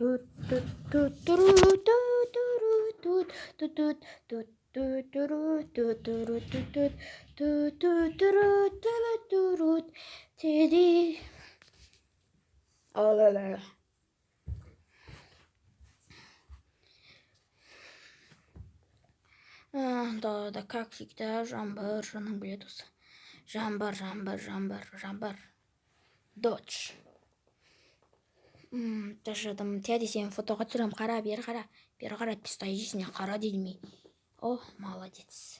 Теди. Да, как всегда, Жамбар, жаның біледі осы. Жамбар. Додж. Ташыдым, тәді сен фотоға түсірем, қара, бері қара, пистай жесіне қара дедім. О, молодец.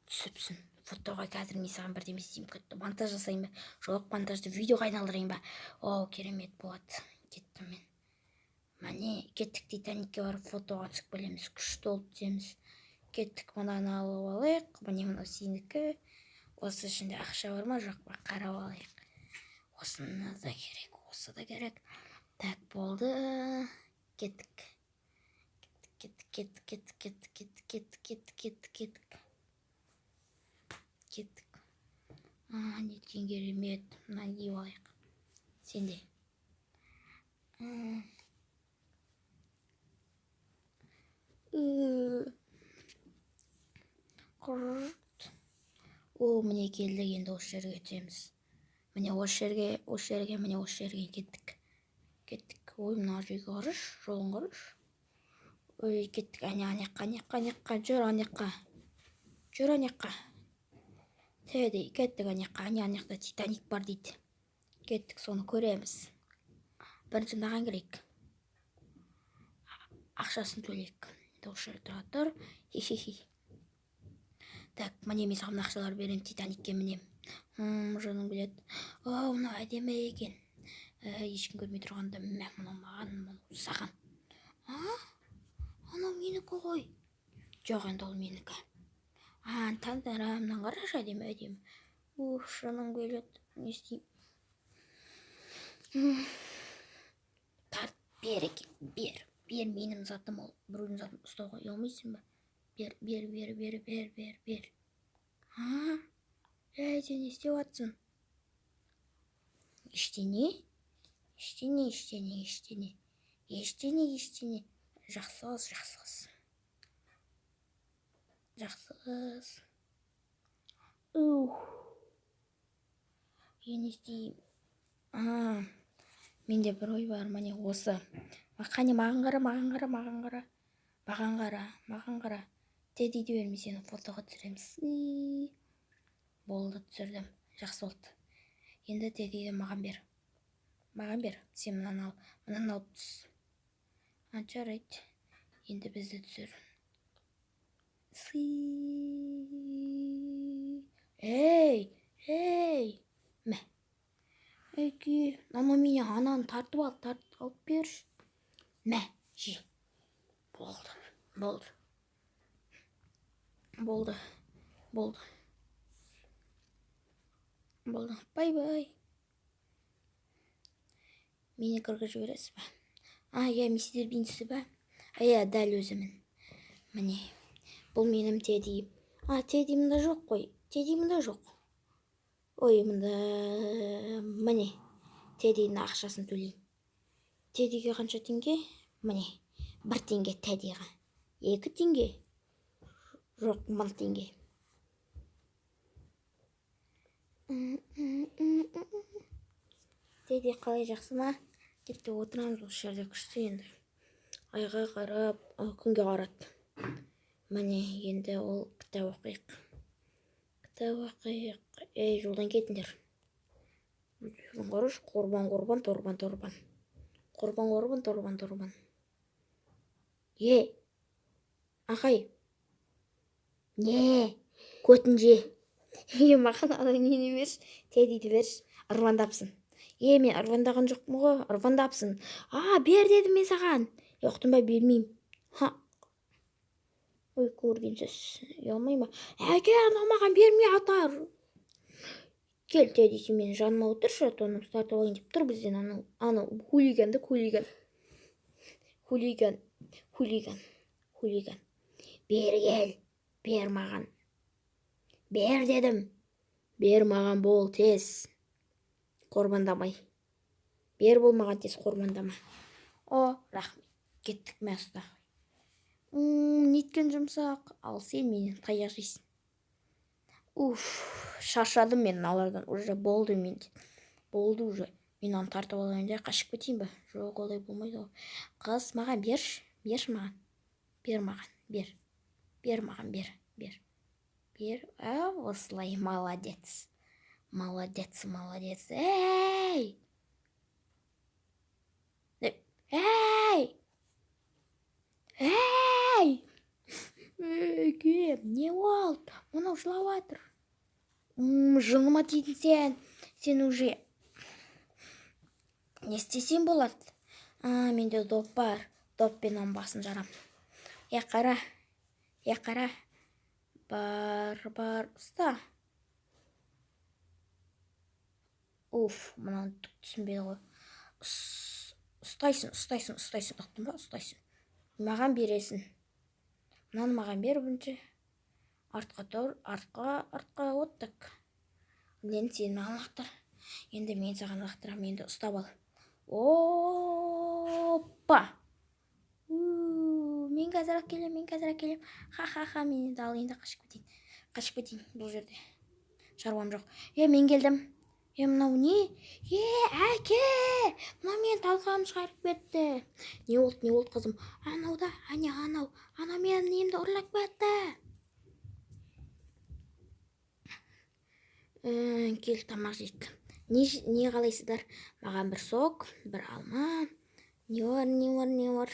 Түсіпсін. Фотоға қазір мен саған бірдеме істеймін, кетті. Монтаж жасайын ба? Жоқ, монтажды видеоға айналдырайын ба? О, керемет болады. Кеттім мен. Міне, кеттік Титаникке барып фотоға түсіп келеміз. Күшті болып түсеміз. Кеттік, мынаны алып алайық. Міне мынау сенікі. Осы ішінде ақша бар ма, жоқ па? Қарап алайық. Осыны да керек, осы да керек. Так, болды. Кеттік. Неткен керемет. Мынаны киіп алайық. Сенде. О, міне келдік, енді осы жерге түсеміз. Міне осы жерге кеттік. Ой, мына жерге қараш, жолын қараш. Ой, кеттік, анеққа, жүр анеққа. Тәді, кеттік анеққа, анеқта Титаник бар дейді. Кеттік, соны көреміз. Бірінші маған керек. Ақшасын төлейік. Осы жерде тұр. Хи-хи-хи. Так, міне мен саған ақшалар берем, Титаникке мінем. Жаның біледі. О, мынау әдемі екен. Ешкім көрмей тұрғанда, мынау маған, мынау саған. Анау менікі ғой. Жоқ, енді ол менікі. Таңдарымнан қараш, әдемі. Жаның келеді. Не істеймін? Тарт, бер екен, бер менің затым ол. Біреудің затын ұстауға ұялмайсың ба? Бер. Сен не істеп жатсың? Ештеңе. Жақсы қыз. Мен істеймін. Менде бір ой бар, міне осы. Қане, маған қара. Тедиді берме, сені фотоға түсіреміз. Болды, түсірдім. Жақсы болды. Енді тедиді маған бер. Сен мынаны алып түс. Жарайды. Енді бізді түсір. Ей! Мә. Әйке, мама мені ананы тартып алып берші. Мә, жи. Болды. Бай-бай. Мені кіргізіп жібересіз ба? Я мистер Бинсі ба? Дәл өзімін. Міне, бұл менің тедиім. Теди мұнда жоқ қой. Ой, мұнда... Міне, тедидің ақшасын төлейін. Тедиге қанша теңге? Міне, 1 теңге тедиға. 2 теңге? Жоқ, 1000 теңге. Теди қалай, жақсы ма? Кетті, отырамыз осы жерде, күшті енді. Айға қарап, күнге қарат. Міне, енді ол кітап оқиық. Жолдан кетіндер. Қараш, қорбан. Ағай. Не, көтін же. Маған ана нені берші, тедиді берші, ырвандапсың. Мен ырвандаған жоқпын ғой, ырвандапсың. Бер дедім мен саған. Жоқтың ба, бермеймін. Ой, көрген сөз. Ұялмай ма? Әке, анау маған бермей атар. Кел, тедисі мен жаныма отыршы, тонымыз тартып алайын деп тұр бізден анау хулиган. Бер кел, бер маған. Бер дедім. Бер маған, бол тез. Қорбандамай. Бер бол маған тез, қорбандама. О, рахмет. Кеттік мә ұста. Неткен жұмсақ. Ал сен менен таяқ жейсің. Шаршадым мен алардан. Уже болды мен. Болды уже. Мен аны тартып алайын да қашып кетейін ба? Жоқ, олай болмайды ғой. Қыз, маған берші. Берші маған. Бер маған. Бер. Бер маған, бер. Бер. Бер. Осылай. Молодец. Молодец, молодец. Эй! Эй! Эй! Кем? Не болды? Мынау жылап жатыр. Жылыма тидің сен. Сен уже не істесем болады? Менде доп бар. Доппен оның басын жарам. Қара. Қара. Бар. Ұста. Мынаны түк түсінбеді ғой. Ұстайсың. Ұқтың ба? Ұстайсың. Маған бересің. Мынаны маған бер бірінші. Артқа тұр. Артқа оттық. Мен сені маған лақтыр. Енді мен саған лақтырам. Енді ұстап ал. Опа! Мен қазір келем. Ха. Мен енді ал, енді қашып кетейін. Бұл жерде шаруам жоқ. Мен келдім. Мынау не? Әке! Мынау мен талқам шығарып кетті. Не болды қызым? Анауда, анау. Ана мен немді ұрлап кетті. Кел, тамақ жейік. Не қалайсыздар? Маған бір сок, бір алма. Не бар?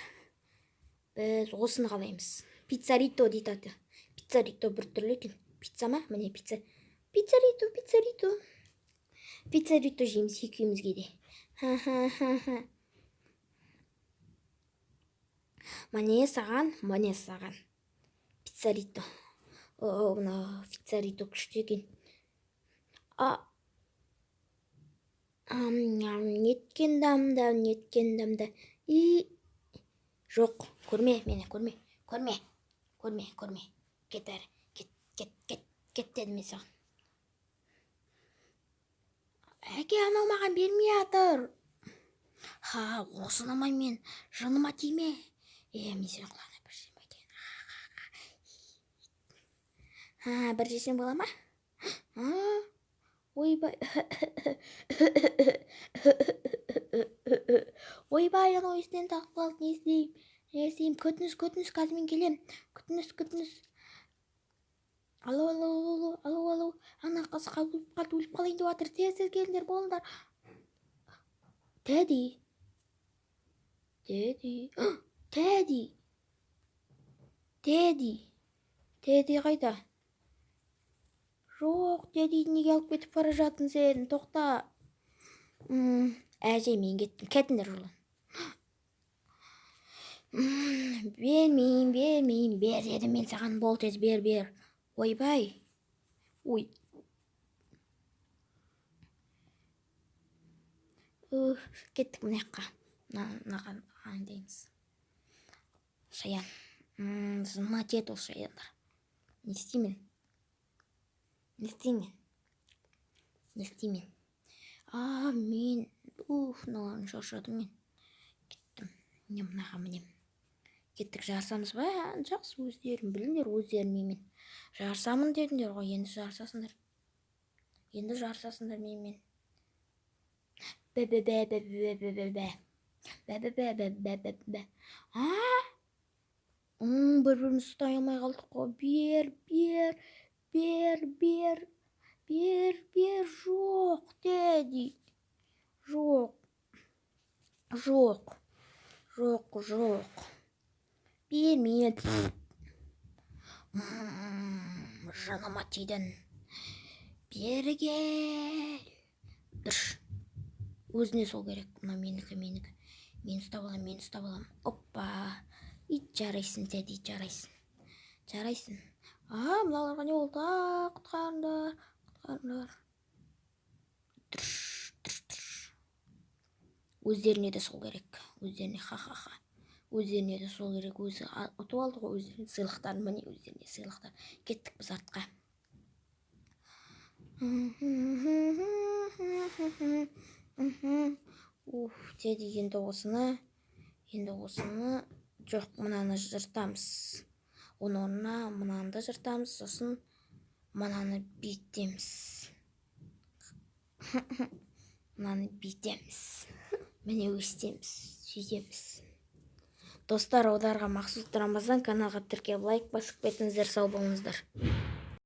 Біз осыны қалаймыз. Пиццарито дейді аты. Пиццарито бір түрлі екен. Пицца ма? Міне пицца. Пиццарито. Пиццарито жейміз екеумізге де. Міне саған. Пиццарито. Мына пиццарито күшті екен. Неткен дамда. Жоқ, көрме мені, көрме. Кет әрі. Кет дедім мен саған. Әке, анау маған бермей жатыр. Осыны мен жыныма тиме. Мен сен құлағына бір жесем айтайын. Бір жесем бола ма? Ойбай, анау есінен тағып қалды. Не істеймін? Көтініс, қазір мен келем. Күтініс. Алло. Ана қыз қалып өліп қалайын деп жатыр. Тез келіңдер, болыңдар. Тедди қайда? Жоқ, дедиді неге алып кетіп бара жаттың сен? Тоқта. Әже, мен кеттім. Кетіңдер жолын. Бермеймін. Бер дедім мен саған, бол тез, бер. Ойбай. Кеттік мына жаққа. Мынаған аңдаймыз. Шаян. Зыма тет ол шаяндар. Не істеймін? Мен мынаған шаршадым мен. Кеттім. Мынаға мінем. Кеттік, жарсамыз ба? Жақсы, өздерің біліңдер, өздерін. Жарсамын дедіңдер ғой, енді жарсасыңдар. Менімен. Бір-біріміз ұстай алмай қалдық қой. Бер. Жоқ, деді. Жоқ. Бермеймін. Жаныма тидің. Бері кел. Дұрш. Өзіне сол керек. Мына менікі. Мен ұстап алам. Оппа. Жарайсың, деді, жарайсың. Мыналарға не болды? Құтқарыңдар. Дұрш. Өздеріне де сол керек. Өздеріне де сол керек. Өзі ұтып алды ғой өздеріне сыйлықтарын. Міне өздеріне сыйлықтар. Кеттік біз артқа. Деді, енді осыны Енді осыны жоқ, мынаны жыртамыз. Оның орнына мынаны да жыртамыз, сосын мынаны бүйтеміз. Мынаны бүйтеміз. Міне өстеміз, сөйтеміз. Достар, одарға Мақсут Рамазан каналға тіркеліп лайк басып кетіңіздер, сау болыңыздар.